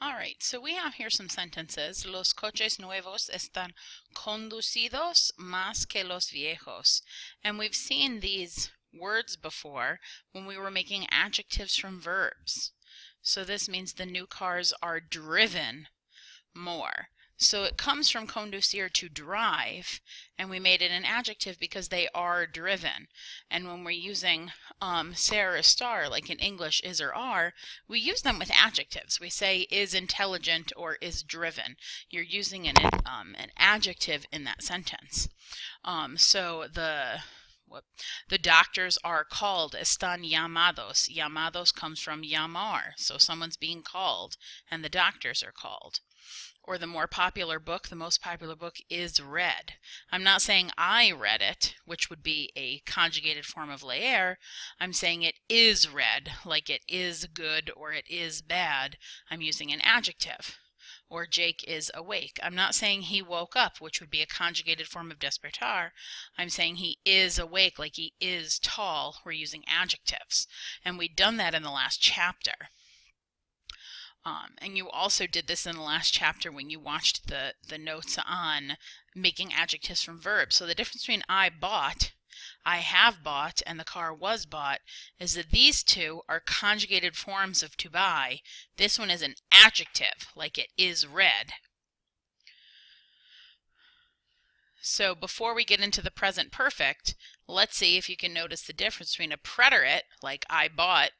All right, so we have here some sentences. Los coches nuevos están conducidos más que los viejos. And we've seen these words before when we were making adjectives from verbs. So this means the new cars are driven more. So it comes from conducir, to drive, and we made it an adjective because they are driven. And when we're using ser or star, like in English is or are, we use them with adjectives. We say is intelligent or is driven. You're using an adjective in that sentence. So the doctors are called, están llamados. Llamados comes from llamar, so someone's being called, and the doctors are called. Or the more popular book, the most popular book is read. I'm not saying I read it, which would be a conjugated form of leer. I'm saying it is read, like it is good or it is bad. I'm using an adjective. Or Jake is awake. I'm not saying he woke up, which would be a conjugated form of despertar. I'm saying he is awake, like he is tall. We're using adjectives. And we'd done that in the last chapter. And you also did this in the last chapter when you watched the notes on making adjectives from verbs. So the difference between I bought, I have bought, and the car was bought is that these two are conjugated forms of to buy. This one is an adjective, like it is read. So before we get into the present perfect, let's see if you can notice the difference between a preterite, like I bought,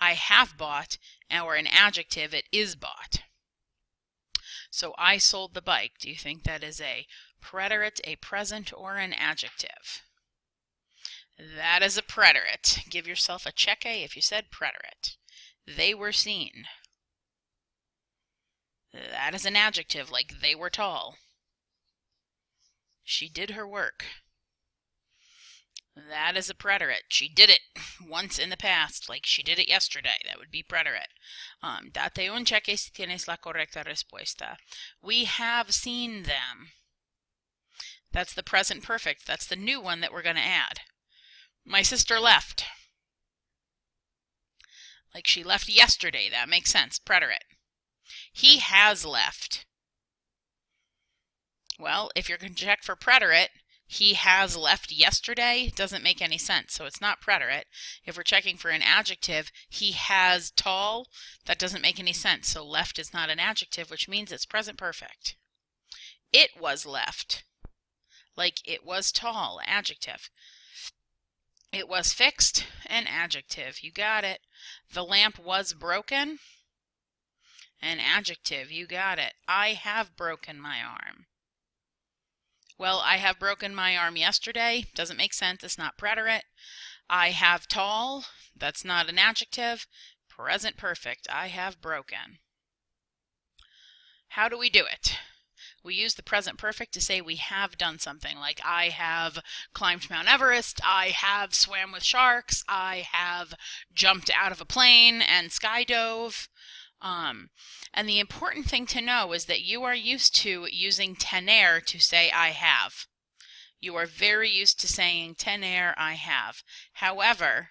I have bought, or an adjective, it is bought. So I sold the bike. Do you think that is a preterite, a present, or an adjective? That is a preterite. Give yourself a check A if you said preterite. They were seen. That is an adjective, like they were tall. She did her work. That is a preterite. She did it once in the past, like she did it yesterday. That would be preterite. Date un cheque si tienes la correcta respuesta. We have seen them. That's the present perfect. That's the new one that we're going to add. My sister left. Like she left yesterday. That makes sense. Preterite. He has left. Well, if you're going to check for preterite, he has left yesterday doesn't make any sense, so it's not preterite. If we're checking for an adjective, he has tall, that doesn't make any sense, so left is not an adjective, which means it's present perfect. It was left, like it was tall, adjective. It was fixed, an adjective. You got it. The lamp was broken, an adjective. You got it. I have broken my arm. Well, I have broken my arm yesterday. Doesn't make sense. It's not preterite. I have tall. That's not an adjective. Present perfect. I have broken. How do we do it? We use the present perfect to say we have done something, like I have climbed Mount Everest, I have swam with sharks, I have jumped out of a plane and skydove. And the important thing to know is that you are used to using tener to say I have. You are very used to saying tener, I have. However,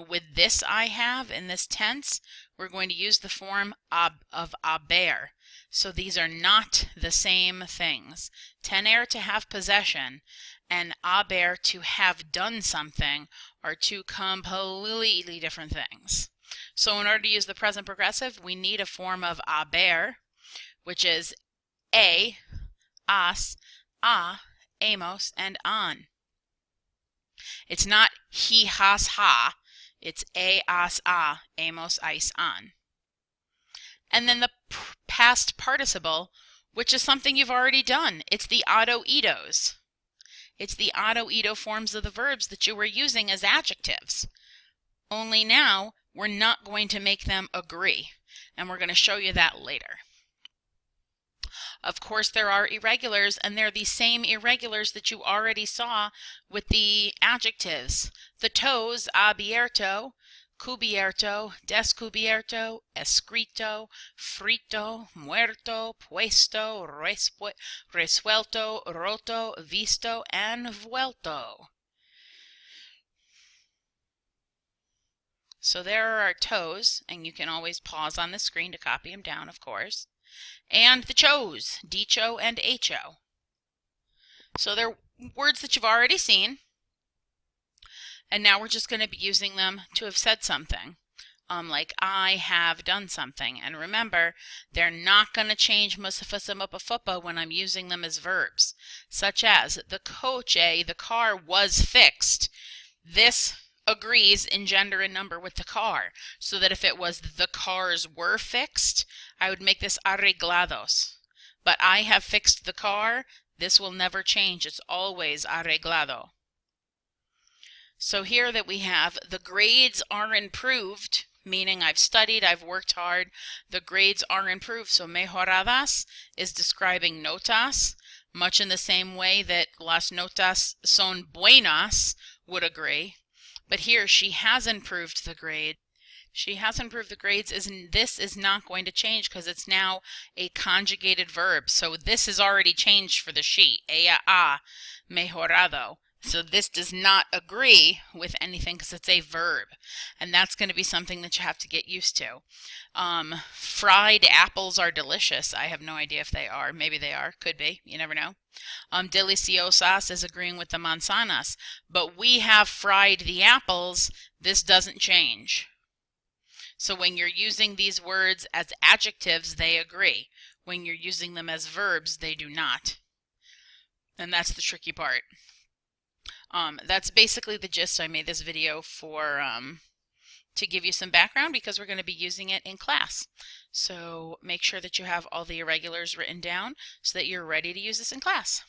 with this I have in this tense, we're going to use the form of haber. So these are not the same things. Tener, to have possession, and haber, to have done something, are two completely different things. So in order to use the present progressive, we need a form of haber, which is a, as, a, amos, and an. It's not he, has, ha. It's a, as, a, amos, ais, an. And then the past participle, which is something you've already done. It's the auto-itos. It's the auto-ito forms of the verbs that you were using as adjectives. Only now, we're not going to make them agree, and we're going to show you that later. Of course, there are irregulars, and they're the same irregulars that you already saw with the adjectives. The toes, abierto, cubierto, descubierto, escrito, frito, muerto, puesto, resuelto, roto, visto, and vuelto. So there are our toes, and you can always pause on the screen to copy them down, of course. And the chos, dicho and hecho. So they're words that you've already seen, and now we're just going to be using them to have said something. Like I have done something. And remember, they're not going to change musafasamupafuppa when I'm using them as verbs, such as the coche, the car was fixed. This agrees in gender and number with the car, so that if it was the cars were fixed, I would make this arreglados. But I have fixed the car. This will never change. It's always arreglado. So here that we have the grades are improved, meaning I've studied, I've worked hard, the grades are improved. So mejoradas is describing notas, much in the same way that las notas son buenas would agree. But here she has improved the grade. She has improved the grades. This is not going to change because it's now a conjugated verb. So this is already changed for the she. Ella ha mejorado. So this does not agree with anything because it's a verb. And that's going to be something that you have to get used to. Fried apples are delicious. I have no idea if they are. Maybe they are. Could be. You never know. Deliciosas is agreeing with the manzanas. But we have fried the apples. This doesn't change. So when you're using these words as adjectives, they agree. When you're using them as verbs, they do not. And that's the tricky part. That's basically the gist. I made this video for to give you some background because we're going to be using it in class. So make sure that you have all the irregulars written down so that you're ready to use this in class.